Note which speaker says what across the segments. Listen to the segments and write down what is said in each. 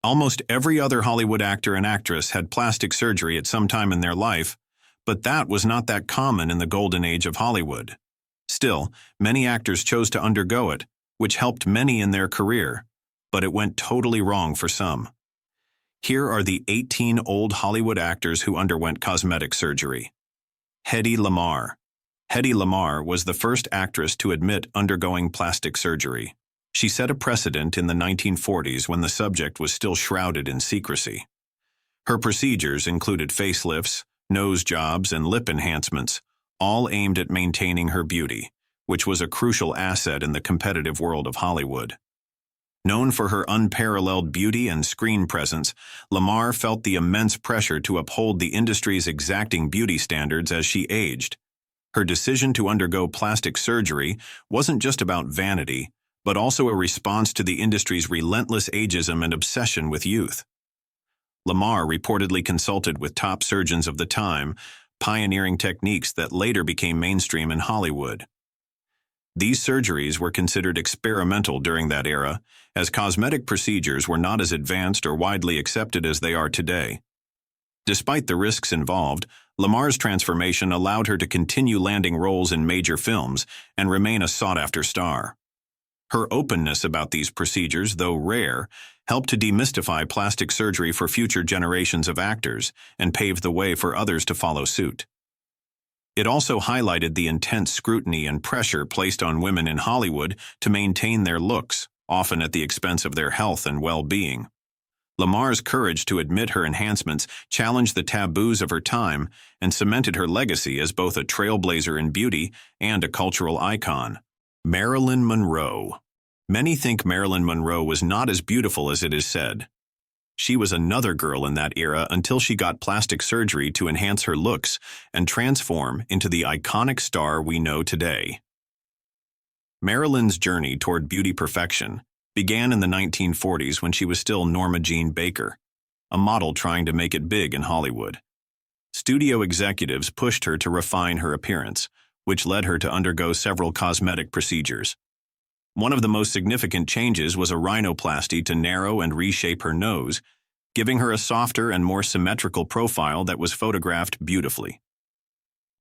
Speaker 1: Almost every other Hollywood actor and actress had plastic surgery at some time in their life, but that was not that common in the golden age of Hollywood. Still, many actors chose to undergo it, which helped many in their career, but it went totally wrong for some. Here are the 18 old Hollywood actors who underwent cosmetic surgery. Hedy Lamarr. Hedy Lamarr was the first actress to admit undergoing plastic surgery. She set a precedent in the 1940s when the subject was still shrouded in secrecy. Her procedures included facelifts, nose jobs, and lip enhancements, all aimed at maintaining her beauty, which was a crucial asset in the competitive world of Hollywood. Known for her unparalleled beauty and screen presence, Lamarr felt the immense pressure to uphold the industry's exacting beauty standards as she aged. Her decision to undergo plastic surgery wasn't just about vanity, but also a response to the industry's relentless ageism and obsession with youth. Lamarr reportedly consulted with top surgeons of the time, pioneering techniques that later became mainstream in Hollywood. These surgeries were considered experimental during that era, as cosmetic procedures were not as advanced or widely accepted as they are today. Despite the risks involved, Lamarr's transformation allowed her to continue landing roles in major films and remain a sought-after star. Her openness about these procedures, though rare, helped to demystify plastic surgery for future generations of actors and paved the way for others to follow suit. It also highlighted the intense scrutiny and pressure placed on women in Hollywood to maintain their looks, often at the expense of their health and well-being. Lamarr's courage to admit her enhancements challenged the taboos of her time and cemented her legacy as both a trailblazer in beauty and a cultural icon. Marilyn Monroe. Many think Marilyn Monroe was not as beautiful as it is said. She was another girl in that era until she got plastic surgery to enhance her looks and transform into the iconic star we know today. Marilyn's journey toward beauty perfection began in the 1940s when she was still Norma Jean Baker, a model trying to make it big in Hollywood. Studio executives pushed her to refine her appearance, which led her to undergo several cosmetic procedures. One of the most significant changes was a rhinoplasty to narrow and reshape her nose, giving her a softer and more symmetrical profile that was photographed beautifully.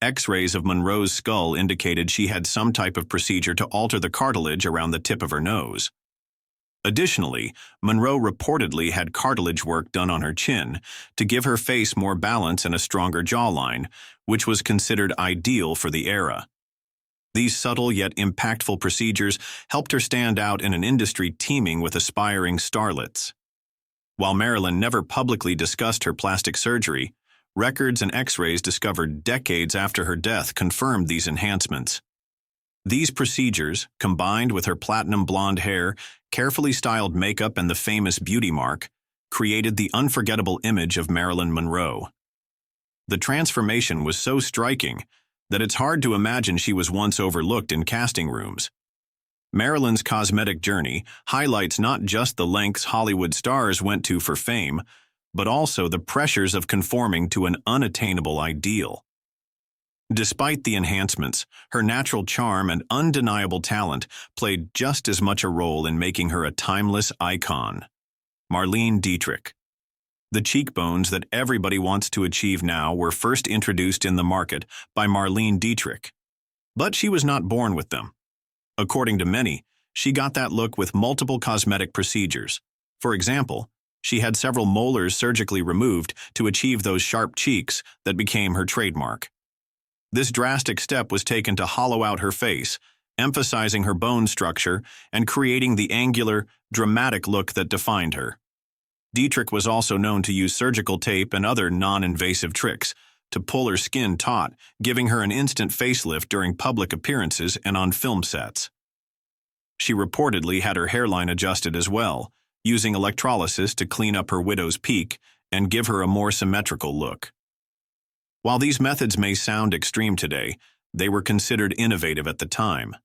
Speaker 1: X-rays of Monroe's skull indicated she had some type of procedure to alter the cartilage around the tip of her nose. Additionally, Monroe reportedly had cartilage work done on her chin to give her face more balance and a stronger jawline, which was considered ideal for the era. These subtle yet impactful procedures helped her stand out in an industry teeming with aspiring starlets. While Marilyn never publicly discussed her plastic surgery, records and X-rays discovered decades after her death confirmed these enhancements. These procedures, combined with her platinum blonde hair, carefully styled makeup, and the famous beauty mark, created the unforgettable image of Marilyn Monroe. The transformation was so striking that it's hard to imagine she was once overlooked in casting rooms. Marilyn's cosmetic journey highlights not just the lengths Hollywood stars went to for fame, but also the pressures of conforming to an unattainable ideal. Despite the enhancements, her natural charm and undeniable talent played just as much a role in making her a timeless icon. Marlene Dietrich. The cheekbones that everybody wants to achieve now were first introduced in the market by Marlene Dietrich. But she was not born with them. According to many, she got that look with multiple cosmetic procedures. For example, she had several molars surgically removed to achieve those sharp cheeks that became her trademark. This drastic step was taken to hollow out her face, emphasizing her bone structure and creating the angular, dramatic look that defined her. Dietrich was also known to use surgical tape and other non-invasive tricks to pull her skin taut, giving her an instant facelift during public appearances and on film sets. She reportedly had her hairline adjusted as well, using electrolysis to clean up her widow's peak and give her a more symmetrical look. While these methods may sound extreme today, they were considered innovative at the time.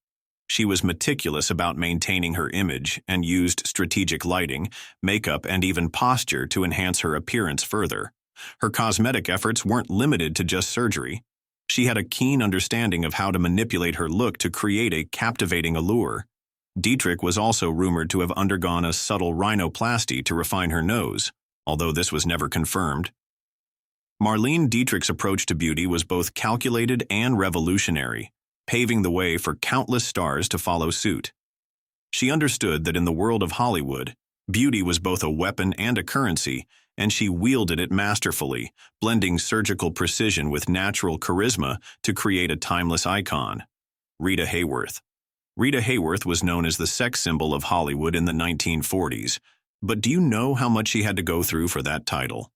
Speaker 1: She was meticulous about maintaining her image and used strategic lighting, makeup, and even posture to enhance her appearance further. Her cosmetic efforts weren't limited to just surgery. She had a keen understanding of how to manipulate her look to create a captivating allure. Dietrich was also rumored to have undergone a subtle rhinoplasty to refine her nose, although this was never confirmed. Marlene Dietrich's approach to beauty was both calculated and revolutionary, paving the way for countless stars to follow suit. She understood that in the world of Hollywood, beauty was both a weapon and a currency, and she wielded it masterfully, blending surgical precision with natural charisma to create a timeless icon. Rita Hayworth. Rita Hayworth was known as the sex symbol of Hollywood in the 1940s, but do you know how much she had to go through for that title?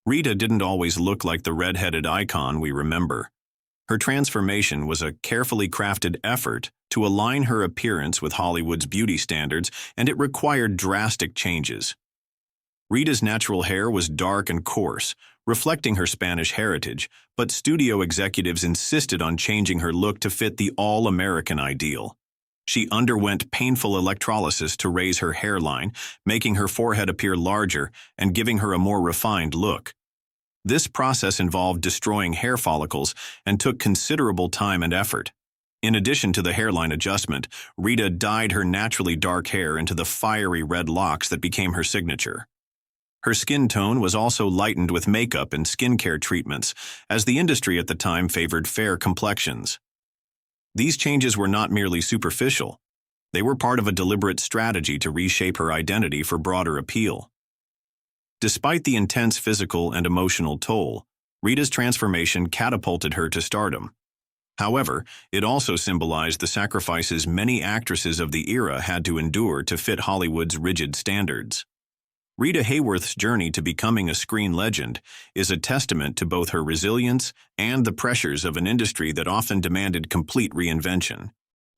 Speaker 1: Rita didn't always look like the red-headed icon we remember. Her transformation was a carefully crafted effort to align her appearance with Hollywood's beauty standards, and it required drastic changes. Rita's natural hair was dark and coarse, reflecting her Spanish heritage, but studio executives insisted on changing her look to fit the all-American ideal. She underwent painful electrolysis to raise her hairline, making her forehead appear larger and giving her a more refined look. This process involved destroying hair follicles and took considerable time and effort. In addition to the hairline adjustment, Rita dyed her naturally dark hair into the fiery red locks that became her signature. Her skin tone was also lightened with makeup and skincare treatments, as the industry at the time favored fair complexions. These changes were not merely superficial. They were part of a deliberate strategy to reshape her identity for broader appeal. Despite the intense physical and emotional toll, Rita's transformation catapulted her to stardom. However, it also symbolized the sacrifices many actresses of the era had to endure to fit Hollywood's rigid standards. Rita Hayworth's journey to becoming a screen legend is a testament to both her resilience and the pressures of an industry that often demanded complete reinvention.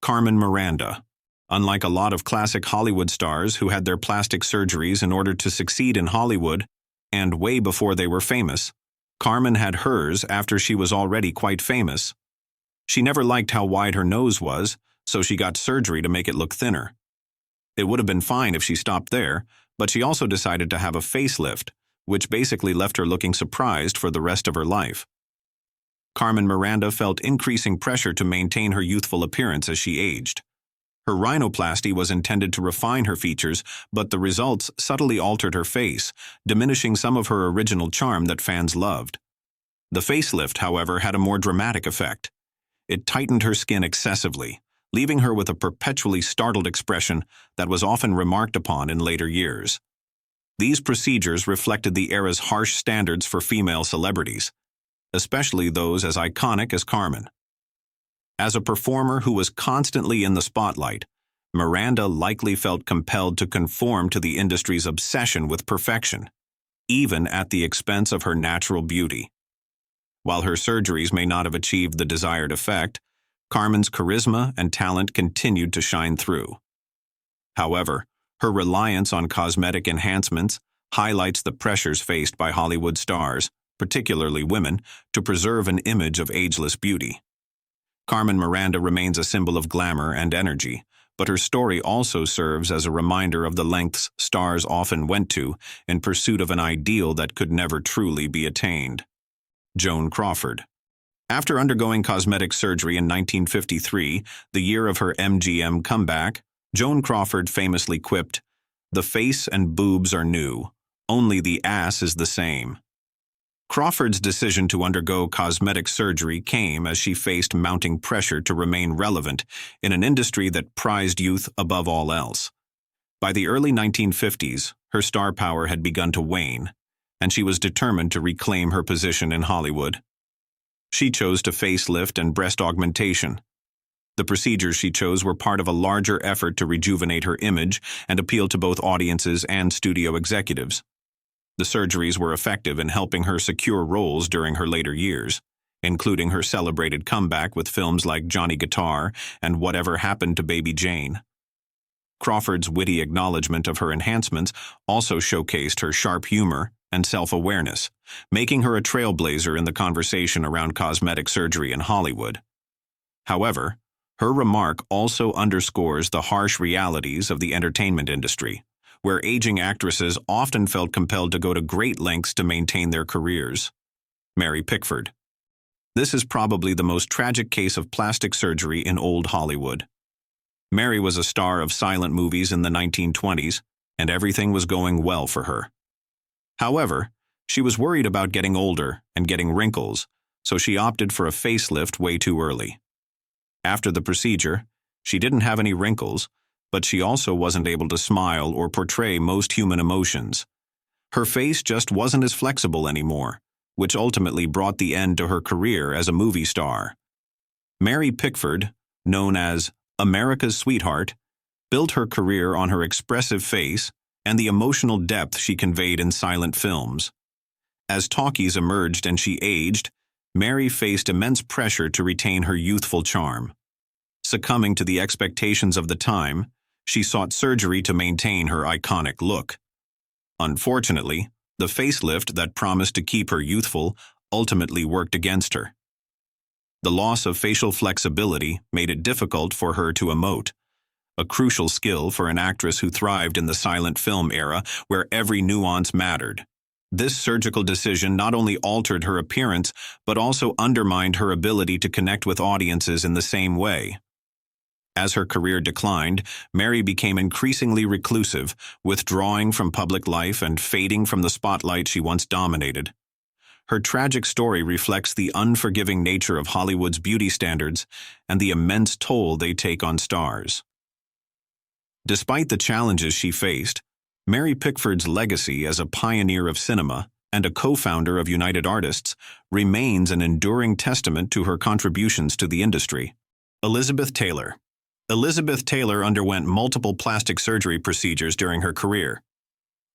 Speaker 1: Carmen Miranda. Unlike a lot of classic Hollywood stars who had their plastic surgeries in order to succeed in Hollywood, and way before they were famous, Carmen had hers after she was already quite famous. She never liked how wide her nose was, so she got surgery to make it look thinner. It would have been fine if she stopped there, but she also decided to have a facelift, which basically left her looking surprised for the rest of her life. Carmen Miranda felt increasing pressure to maintain her youthful appearance as she aged. Her rhinoplasty was intended to refine her features, but the results subtly altered her face, diminishing some of her original charm that fans loved. The facelift, however, had a more dramatic effect. It tightened her skin excessively, leaving her with a perpetually startled expression that was often remarked upon in later years. These procedures reflected the era's harsh standards for female celebrities, especially those as iconic as Carmen. As a performer who was constantly in the spotlight, Miranda likely felt compelled to conform to the industry's obsession with perfection, even at the expense of her natural beauty. While her surgeries may not have achieved the desired effect, Carmen's charisma and talent continued to shine through. However, her reliance on cosmetic enhancements highlights the pressures faced by Hollywood stars, particularly women, to preserve an image of ageless beauty. Carmen Miranda remains a symbol of glamour and energy, but her story also serves as a reminder of the lengths stars often went to in pursuit of an ideal that could never truly be attained. Joan Crawford. After undergoing cosmetic surgery in 1953, the year of her MGM comeback, Joan Crawford famously quipped, "The face and boobs are new, only the ass is the same." Crawford's decision to undergo cosmetic surgery came as she faced mounting pressure to remain relevant in an industry that prized youth above all else. By the early 1950s, her star power had begun to wane, and she was determined to reclaim her position in Hollywood. She chose to facelift and breast augmentation. The procedures she chose were part of a larger effort to rejuvenate her image and appeal to both audiences and studio executives. The surgeries were effective in helping her secure roles during her later years, including her celebrated comeback with films like Johnny Guitar and Whatever Happened to Baby Jane. Crawford's witty acknowledgement of her enhancements also showcased her sharp humor and self-awareness, making her a trailblazer in the conversation around cosmetic surgery in Hollywood. However, her remark also underscores the harsh realities of the entertainment industry, where aging actresses often felt compelled to go to great lengths to maintain their careers. Mary Pickford. This is probably the most tragic case of plastic surgery in old Hollywood. Mary was a star of silent movies in the 1920s, and everything was going well for her. However, she was worried about getting older and getting wrinkles, so she opted for a facelift way too early. After the procedure, she didn't have any wrinkles, but she also wasn't able to smile or portray most human emotions. Her face just wasn't as flexible anymore, which ultimately brought the end to her career as a movie star. Mary Pickford, known as America's Sweetheart, built her career on her expressive face and the emotional depth she conveyed in silent films. As talkies emerged and she aged, Mary faced immense pressure to retain her youthful charm. Succumbing to the expectations of the time, she sought surgery to maintain her iconic look. Unfortunately, the facelift that promised to keep her youthful ultimately worked against her. The loss of facial flexibility made it difficult for her to emote, a crucial skill for an actress who thrived in the silent film era where every nuance mattered. This surgical decision not only altered her appearance, but also undermined her ability to connect with audiences in the same way. As her career declined, Mary became increasingly reclusive, withdrawing from public life and fading from the spotlight she once dominated. Her tragic story reflects the unforgiving nature of Hollywood's beauty standards and the immense toll they take on stars. Despite the challenges she faced, Mary Pickford's legacy as a pioneer of cinema and a co-founder of United Artists remains an enduring testament to her contributions to the industry. Elizabeth Taylor. Elizabeth Taylor underwent multiple plastic surgery procedures during her career.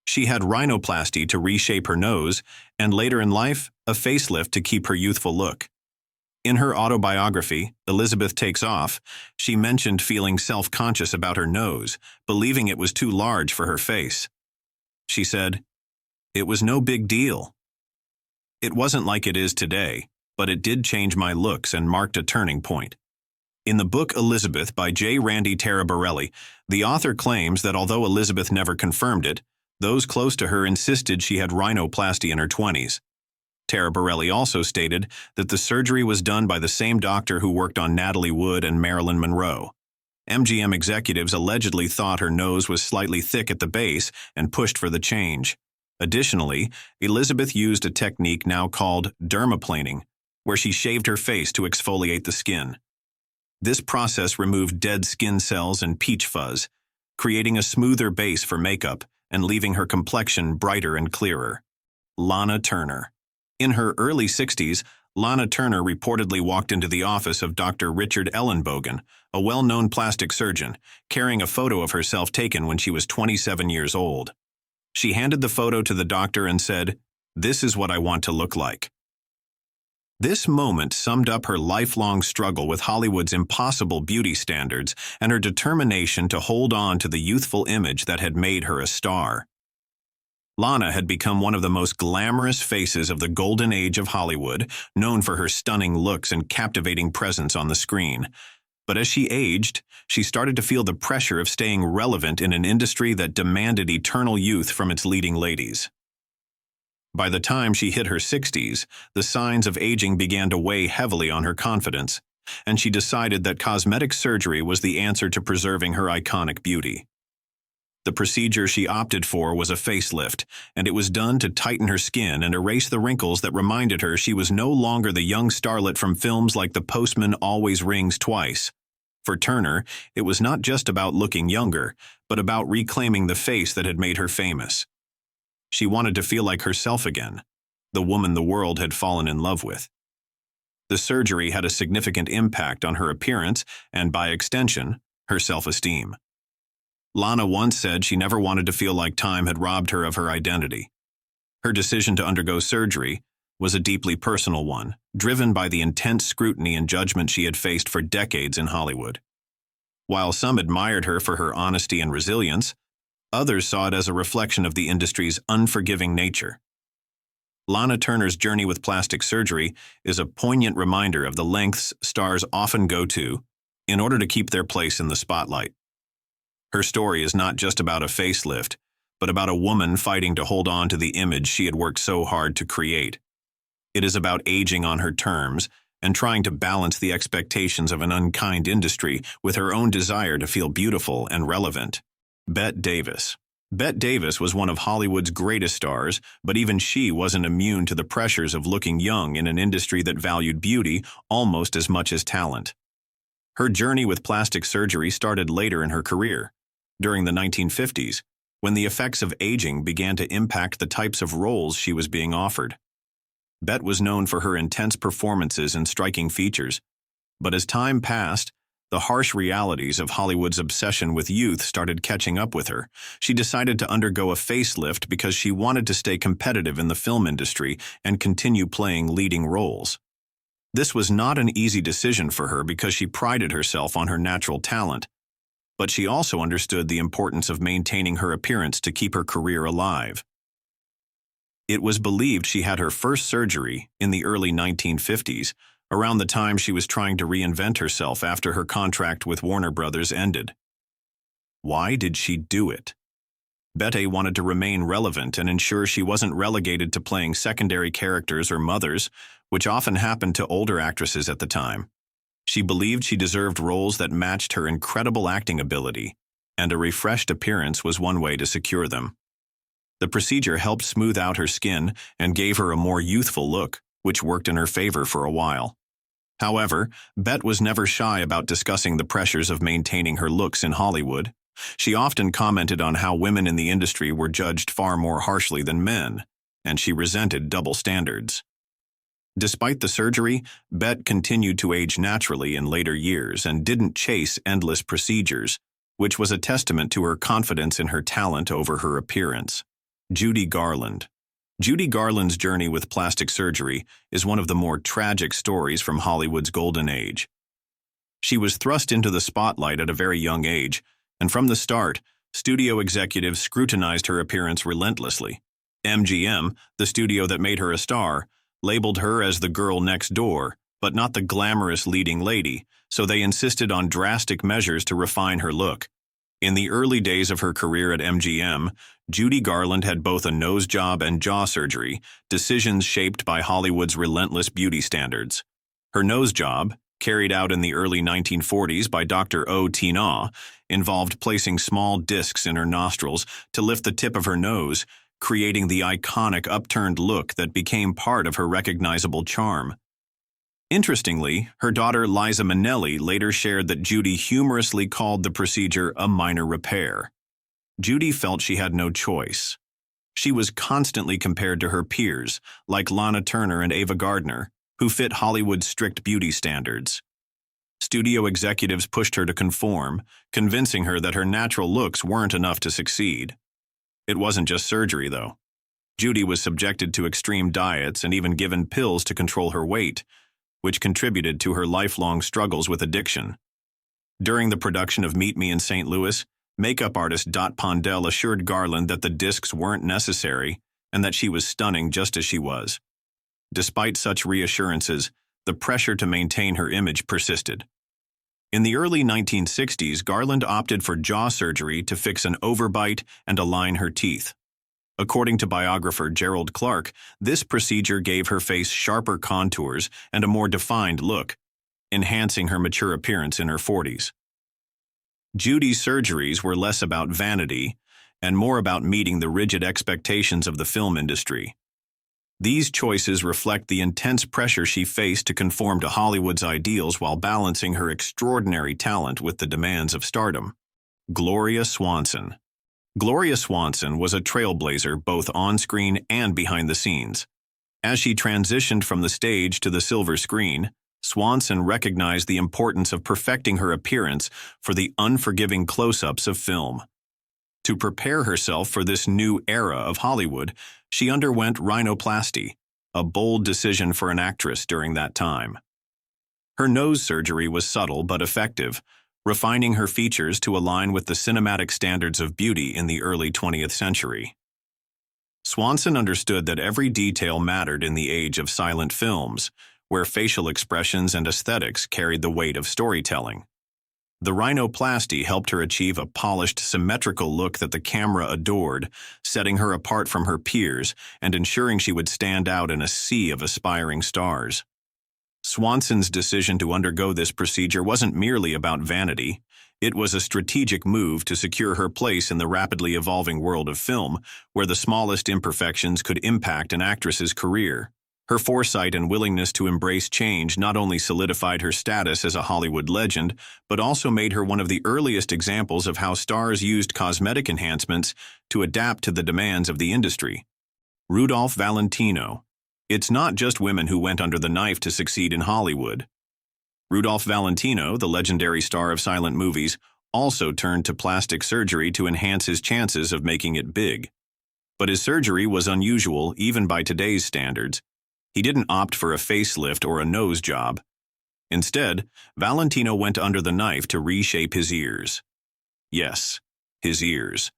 Speaker 1: She had rhinoplasty to reshape her nose, and later in life, a facelift to keep her youthful look. In her autobiography, Elizabeth Takes Off, she mentioned feeling self-conscious about her nose, believing it was too large for her face. She said, "It was no big deal. It wasn't like it is today, but it did change my looks and marked a turning point." In the book Elizabeth by J. Randy Taraborelli, the author claims that although Elizabeth never confirmed it, those close to her insisted she had rhinoplasty in her 20s. Taraborelli also stated that the surgery was done by the same doctor who worked on Natalie Wood and Marilyn Monroe. MGM executives allegedly thought her nose was slightly thick at the base and pushed for the change. Additionally, Elizabeth used a technique now called dermaplaning, where she shaved her face to exfoliate the skin. This process removed dead skin cells and peach fuzz, creating a smoother base for makeup and leaving her complexion brighter and clearer. Lana Turner. In her early 60s, Lana Turner reportedly walked into the office of Dr. Richard Ellenbogen, a well-known plastic surgeon, carrying a photo of herself taken when she was 27 years old. She handed the photo to the doctor and said, "This is what I want to look like." This moment summed up her lifelong struggle with Hollywood's impossible beauty standards and her determination to hold on to the youthful image that had made her a star. Lana had become one of the most glamorous faces of the golden age of Hollywood, known for her stunning looks and captivating presence on the screen. But as she aged, she started to feel the pressure of staying relevant in an industry that demanded eternal youth from its leading ladies. By the time she hit her 60s, the signs of aging began to weigh heavily on her confidence, and she decided that cosmetic surgery was the answer to preserving her iconic beauty. The procedure she opted for was a facelift, and it was done to tighten her skin and erase the wrinkles that reminded her she was no longer the young starlet from films like The Postman Always Rings Twice. For Turner, it was not just about looking younger, but about reclaiming the face that had made her famous. She wanted to feel like herself again, the woman the world had fallen in love with. The surgery had a significant impact on her appearance and, by extension, her self-esteem. Lana once said she never wanted to feel like time had robbed her of her identity. Her decision to undergo surgery was a deeply personal one, driven by the intense scrutiny and judgment she had faced for decades in Hollywood. While some admired her for her honesty and resilience, others saw it as a reflection of the industry's unforgiving nature. Lana Turner's journey with plastic surgery is a poignant reminder of the lengths stars often go to in order to keep their place in the spotlight. Her story is not just about a facelift, but about a woman fighting to hold on to the image she had worked so hard to create. It is about aging on her terms and trying to balance the expectations of an unkind industry with her own desire to feel beautiful and relevant. Bette Davis. Bette Davis was one of Hollywood's greatest stars, but even she wasn't immune to the pressures of looking young in an industry that valued beauty almost as much as talent. Her journey with plastic surgery started later in her career, during the 1950s, when the effects of aging began to impact the types of roles she was being offered. Bette was known for her intense performances and striking features, but as time passed, the harsh realities of Hollywood's obsession with youth started catching up with her. She decided to undergo a facelift because she wanted to stay competitive in the film industry and continue playing leading roles. This was not an easy decision for her because she prided herself on her natural talent, but she also understood the importance of maintaining her appearance to keep her career alive. It was believed she had her first surgery in the early 1950s, around the time she was trying to reinvent herself after her contract with Warner Brothers ended. Why did she do it? Bette wanted to remain relevant and ensure she wasn't relegated to playing secondary characters or mothers, which often happened to older actresses at the time. She believed she deserved roles that matched her incredible acting ability, and a refreshed appearance was one way to secure them. The procedure helped smooth out her skin and gave her a more youthful look, which worked in her favor for a while. However, Bette was never shy about discussing the pressures of maintaining her looks in Hollywood. She often commented on how women in the industry were judged far more harshly than men, and she resented double standards. Despite the surgery, Bette continued to age naturally in later years and didn't chase endless procedures, which was a testament to her confidence in her talent over her appearance. Judy Garland. Judy Garland's journey with plastic surgery is one of the more tragic stories from Hollywood's golden age. She was thrust into the spotlight at a very young age, and from the start, studio executives scrutinized her appearance relentlessly. MGM, the studio that made her a star, labeled her as the girl next door, but not the glamorous leading lady, so they insisted on drastic measures to refine her look. In the early days of her career at MGM, Judy Garland had both a nose job and jaw surgery, decisions shaped by Hollywood's relentless beauty standards. Her nose job, carried out in the early 1940s by Dr. O. Tina, involved placing small discs in her nostrils to lift the tip of her nose, creating the iconic upturned look that became part of her recognizable charm. Interestingly, her daughter Liza Minnelli later shared that Judy humorously called the procedure a minor repair. Judy felt she had no choice. She was constantly compared to her peers, like Lana Turner and Ava Gardner, who fit Hollywood's strict beauty standards. Studio executives pushed her to conform, convincing her that her natural looks weren't enough to succeed. It wasn't just surgery, though. Judy was subjected to extreme diets and even given pills to control her weight, which contributed to her lifelong struggles with addiction. During the production of Meet Me in St. Louis, makeup artist Dot Pondell assured Garland that the discs weren't necessary and that she was stunning just as she was. Despite such reassurances, the pressure to maintain her image persisted. In the early 1960s, Garland opted for jaw surgery to fix an overbite and align her teeth. According to biographer Gerald Clark, this procedure gave her face sharper contours and a more defined look, enhancing her mature appearance in her 40s. Judy's surgeries were less about vanity and more about meeting the rigid expectations of the film industry. These choices reflect the intense pressure she faced to conform to Hollywood's ideals while balancing her extraordinary talent with the demands of stardom. Gloria Swanson. Gloria Swanson was a trailblazer both on-screen and behind the scenes. As she transitioned from the stage to the silver screen, Swanson recognized the importance of perfecting her appearance for the unforgiving close-ups of film. To prepare herself for this new era of Hollywood, she underwent rhinoplasty, a bold decision for an actress during that time. Her nose surgery was subtle but effective, refining her features to align with the cinematic standards of beauty in the early 20th century. Swanson understood that every detail mattered in the age of silent films, where facial expressions and aesthetics carried the weight of storytelling. The rhinoplasty helped her achieve a polished, symmetrical look that the camera adored, setting her apart from her peers and ensuring she would stand out in a sea of aspiring stars. Swanson's decision to undergo this procedure wasn't merely about vanity. It was a strategic move to secure her place in the rapidly evolving world of film, where the smallest imperfections could impact an actress's career. Her foresight and willingness to embrace change not only solidified her status as a Hollywood legend, but also made her one of the earliest examples of how stars used cosmetic enhancements to adapt to the demands of the industry. Rudolph Valentino. It's not just women who went under the knife to succeed in Hollywood. Rudolph Valentino, the legendary star of silent movies, also turned to plastic surgery to enhance his chances of making it big. But his surgery was unusual even by today's standards. He didn't opt for a facelift or a nose job. Instead, Valentino went under the knife to reshape his ears. Yes, his ears.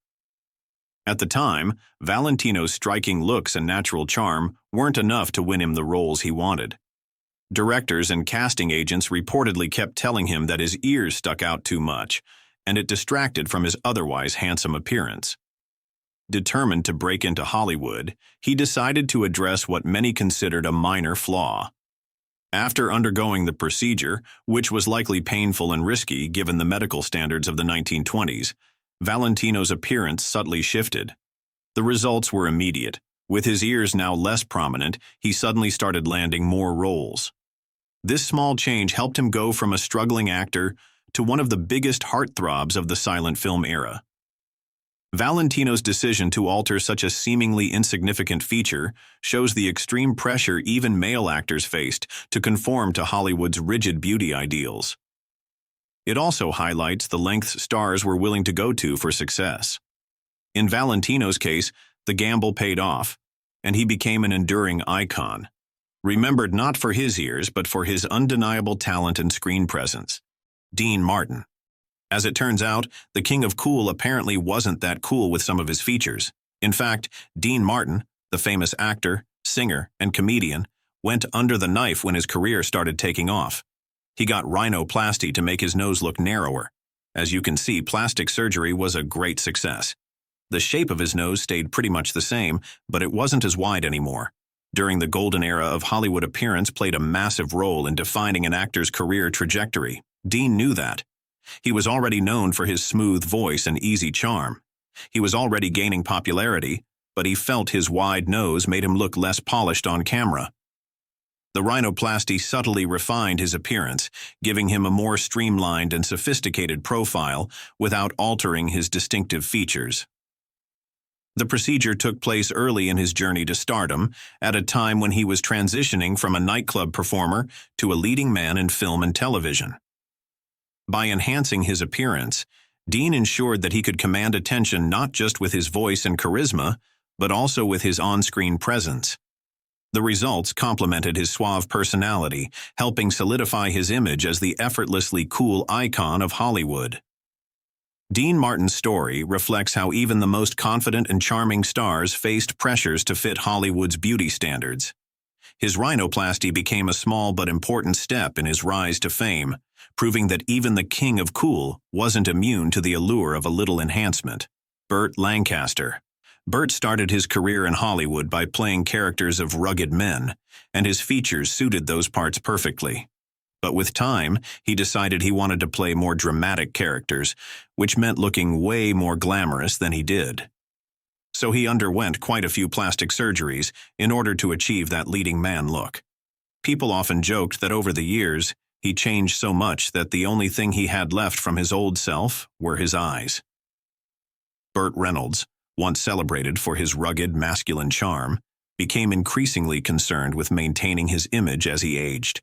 Speaker 1: At the time, Valentino's striking looks and natural charm weren't enough to win him the roles he wanted. Directors and casting agents reportedly kept telling him that his ears stuck out too much, and it distracted from his otherwise handsome appearance. Determined to break into Hollywood, he decided to address what many considered a minor flaw. After undergoing the procedure, which was likely painful and risky given the medical standards of the 1920s, Valentino's appearance subtly shifted. The results were immediate. With his ears now less prominent, he suddenly started landing more roles. This small change helped him go from a struggling actor to one of the biggest heartthrobs of the silent film era. Valentino's decision to alter such a seemingly insignificant feature shows the extreme pressure even male actors faced to conform to Hollywood's rigid beauty ideals. It also highlights the lengths stars were willing to go to for success. In Valentino's case, the gamble paid off, and he became an enduring icon, remembered not for his ears but for his undeniable talent and screen presence. Dean Martin. As it turns out, the king of cool apparently wasn't that cool with some of his features. In fact, Dean Martin, the famous actor, singer, and comedian, went under the knife when his career started taking off. He got rhinoplasty to make his nose look narrower. As you can see, plastic surgery was a great success. The shape of his nose stayed pretty much the same, but it wasn't as wide anymore. During the golden era of Hollywood, appearance played a massive role in defining an actor's career trajectory. Dean knew that. He was already known for his smooth voice and easy charm. He was already gaining popularity, but he felt his wide nose made him look less polished on camera. The rhinoplasty subtly refined his appearance, giving him a more streamlined and sophisticated profile without altering his distinctive features. The procedure took place early in his journey to stardom, at a time when he was transitioning from a nightclub performer to a leading man in film and television. By enhancing his appearance, Dean ensured that he could command attention not just with his voice and charisma, but also with his on-screen presence. The results complemented his suave personality, helping solidify his image as the effortlessly cool icon of Hollywood. Dean Martin's story reflects how even the most confident and charming stars faced pressures to fit Hollywood's beauty standards. His rhinoplasty became a small but important step in his rise to fame, proving that even the king of cool wasn't immune to the allure of a little enhancement. Burt Lancaster. Burt started his career in Hollywood by playing characters of rugged men, and his features suited those parts perfectly. But with time, he decided he wanted to play more dramatic characters, which meant looking way more glamorous than he did. So he underwent quite a few plastic surgeries in order to achieve that leading man look. People often joked that over the years, he changed so much that the only thing he had left from his old self were his eyes. Burt Reynolds, once celebrated for his rugged, masculine charm, became increasingly concerned with maintaining his image as he aged.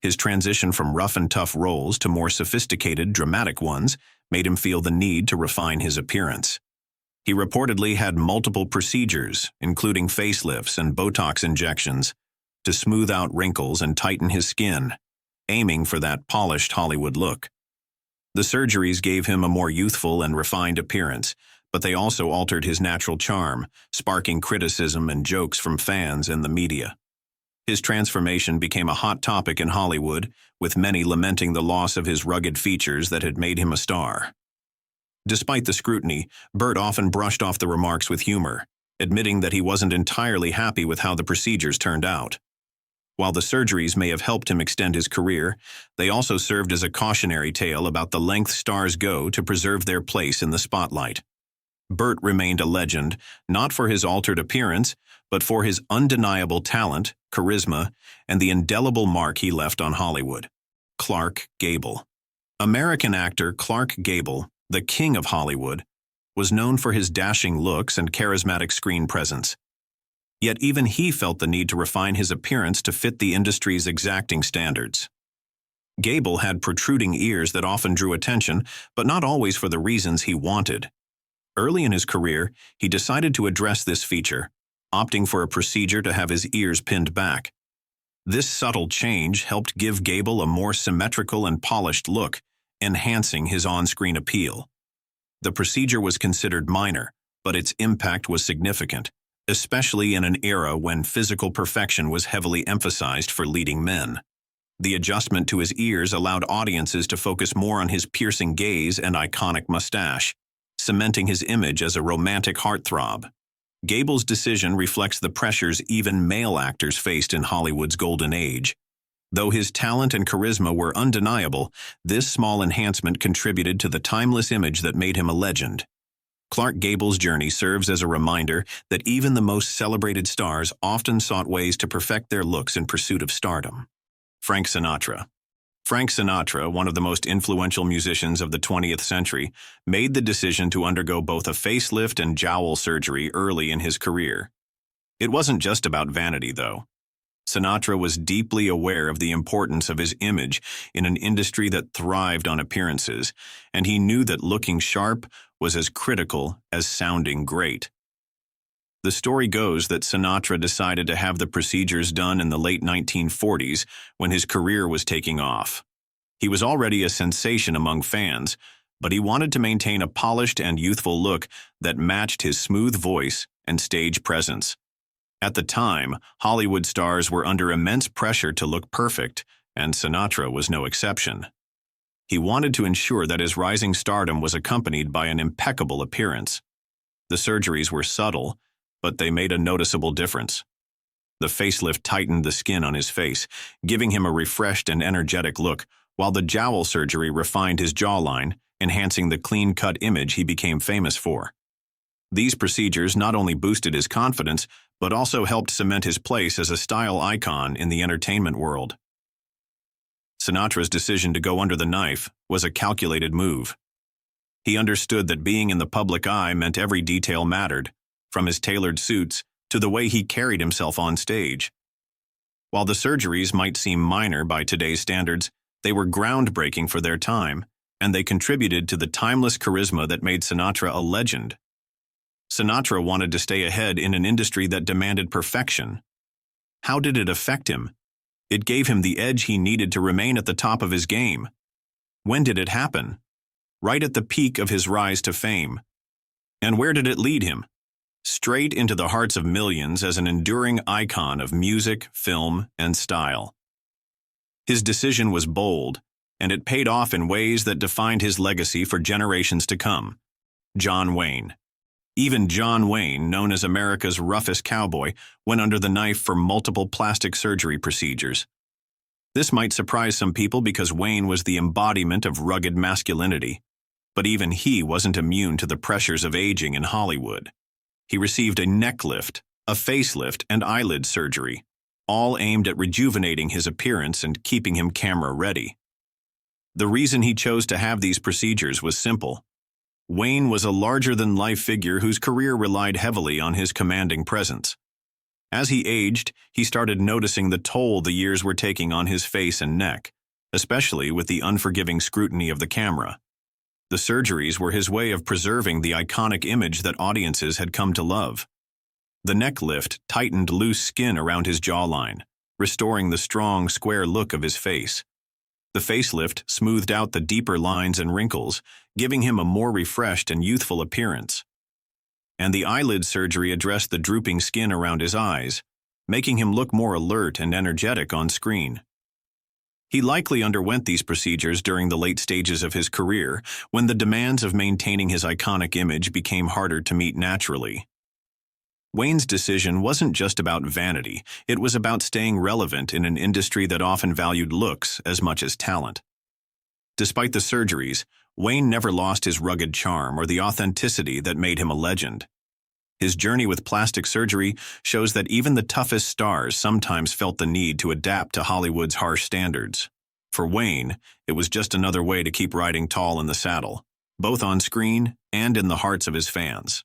Speaker 1: His transition from rough and tough roles to more sophisticated, dramatic ones made him feel the need to refine his appearance. He reportedly had multiple procedures, including facelifts and Botox injections, to smooth out wrinkles and tighten his skin, aiming for that polished Hollywood look. The surgeries gave him a more youthful and refined appearance, but they also altered his natural charm, sparking criticism and jokes from fans and the media. His transformation became a hot topic in Hollywood, with many lamenting the loss of his rugged features that had made him a star. Despite the scrutiny, Burt often brushed off the remarks with humor, admitting that he wasn't entirely happy with how the procedures turned out. While the surgeries may have helped him extend his career, they also served as a cautionary tale about the length stars go to preserve their place in the spotlight. Burt remained a legend, not for his altered appearance, but for his undeniable talent, charisma, and the indelible mark he left on Hollywood. Clark Gable. American actor Clark Gable, the king of Hollywood, was known for his dashing looks and charismatic screen presence. Yet even he felt the need to refine his appearance to fit the industry's exacting standards. Gable had protruding ears that often drew attention, but not always for the reasons he wanted. Early in his career, he decided to address this feature, opting for a procedure to have his ears pinned back. This subtle change helped give Gable a more symmetrical and polished look, enhancing his on-screen appeal. The procedure was considered minor, but its impact was significant, especially in an era when physical perfection was heavily emphasized for leading men. The adjustment to his ears allowed audiences to focus more on his piercing gaze and iconic mustache, cementing his image as a romantic heartthrob. Gable's decision reflects the pressures even male actors faced in Hollywood's golden age. Though his talent and charisma were undeniable, this small enhancement contributed to the timeless image that made him a legend. Clark Gable's journey serves as a reminder that even the most celebrated stars often sought ways to perfect their looks in pursuit of stardom. Frank Sinatra. Frank Sinatra, one of the most influential musicians of the 20th century, made the decision to undergo both a facelift and jowl surgery early in his career. It wasn't just about vanity, though. Sinatra was deeply aware of the importance of his image in an industry that thrived on appearances, and he knew that looking sharp was as critical as sounding great. The story goes that Sinatra decided to have the procedures done in the late 1940s when his career was taking off. He was already a sensation among fans, but he wanted to maintain a polished and youthful look that matched his smooth voice and stage presence. At the time, Hollywood stars were under immense pressure to look perfect, and Sinatra was no exception. He wanted to ensure that his rising stardom was accompanied by an impeccable appearance. The surgeries were subtle, but they made a noticeable difference. The facelift tightened the skin on his face, giving him a refreshed and energetic look, while the jowl surgery refined his jawline, enhancing the clean-cut image he became famous for. These procedures not only boosted his confidence, but also helped cement his place as a style icon in the entertainment world. Sinatra's decision to go under the knife was a calculated move. He understood that being in the public eye meant every detail mattered, from his tailored suits to the way he carried himself on stage. While the surgeries might seem minor by today's standards, they were groundbreaking for their time, and they contributed to the timeless charisma that made Sinatra a legend. Sinatra wanted to stay ahead in an industry that demanded perfection. How did it affect him? It gave him the edge he needed to remain at the top of his game. When did it happen? Right at the peak of his rise to fame. And where did it lead him? Straight into the hearts of millions as an enduring icon of music, film, and style. His decision was bold, and it paid off in ways that defined his legacy for generations to come. John Wayne. Even John Wayne, known as America's roughest cowboy, went under the knife for multiple plastic surgery procedures. This might surprise some people because Wayne was the embodiment of rugged masculinity, but even he wasn't immune to the pressures of aging in Hollywood. He received a neck lift, a facelift, and eyelid surgery, all aimed at rejuvenating his appearance and keeping him camera-ready. The reason he chose to have these procedures was simple. Wayne was a larger-than-life figure whose career relied heavily on his commanding presence. As he aged, he started noticing the toll the years were taking on his face and neck, especially with the unforgiving scrutiny of the camera. The surgeries were his way of preserving the iconic image that audiences had come to love. The neck lift tightened loose skin around his jawline, restoring the strong, square look of his face. The facelift smoothed out the deeper lines and wrinkles, giving him a more refreshed and youthful appearance. And the eyelid surgery addressed the drooping skin around his eyes, making him look more alert and energetic on screen. He likely underwent these procedures during the late stages of his career, when the demands of maintaining his iconic image became harder to meet naturally. Wayne's decision wasn't just about vanity, it was about staying relevant in an industry that often valued looks as much as talent. Despite the surgeries, Wayne never lost his rugged charm or the authenticity that made him a legend. His journey with plastic surgery shows that even the toughest stars sometimes felt the need to adapt to Hollywood's harsh standards. For Wayne, it was just another way to keep riding tall in the saddle, both on screen and in the hearts of his fans.